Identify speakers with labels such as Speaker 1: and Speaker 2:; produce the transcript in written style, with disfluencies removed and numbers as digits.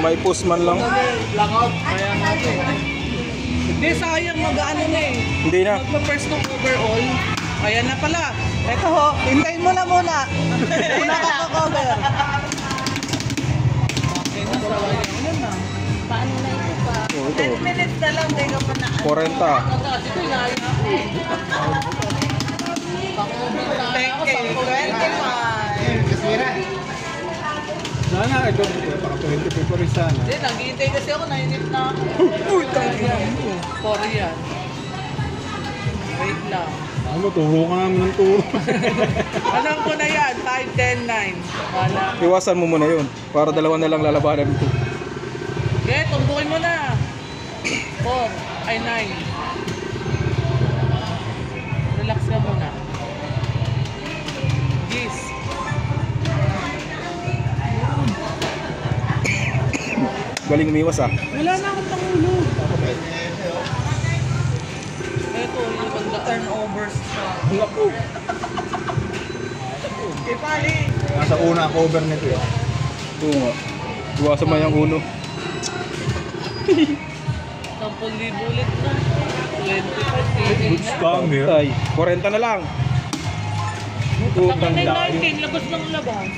Speaker 1: May push man lang.
Speaker 2: Blackout. Kaya natin. Hindi, sayang mag-ano na eh.
Speaker 1: Hindi na.
Speaker 2: Magpa-first ng overall. Ayan na pala. Eto ho, hintayin mo na muna. Una ka pa-cover. Okay na, sayang. Yan na.
Speaker 3: Paano na ito pa?
Speaker 1: Oh, ito.
Speaker 3: 10 minutes na lang, hindi ka pa na.
Speaker 1: 40.
Speaker 2: Ito inaya ako eh. Thank you. 25.
Speaker 4: Sana, ito, baka 20 pa rin sana.
Speaker 2: Hindi, naghihintay kasi ako, nainip na ako. Uy, tangina mo. Korean. Wait lang.
Speaker 4: Ano, turo ka namin ng turo.
Speaker 2: Alam ko na yan, 5, 10, 9. Wala.
Speaker 1: Iwasan mo muna yun. Para dalawa na lang lalabanan ito.
Speaker 2: Okay, tumbukin mo na. 4, ay 9. Relax ka muna. Gis.
Speaker 1: Galing umiwas ah.
Speaker 2: Wala na akong pangulo. Ito, yung banda turnovers siya.
Speaker 1: Naku.
Speaker 2: Okay, pali.
Speaker 4: Nasa una ang cover nito eh.
Speaker 1: Oo nga. Iwasan mo yung uno.
Speaker 2: 10,000 ulit na. 25.
Speaker 4: Scammer.
Speaker 1: Ay, 40 na lang.
Speaker 2: Saka na 19, labas ng labas.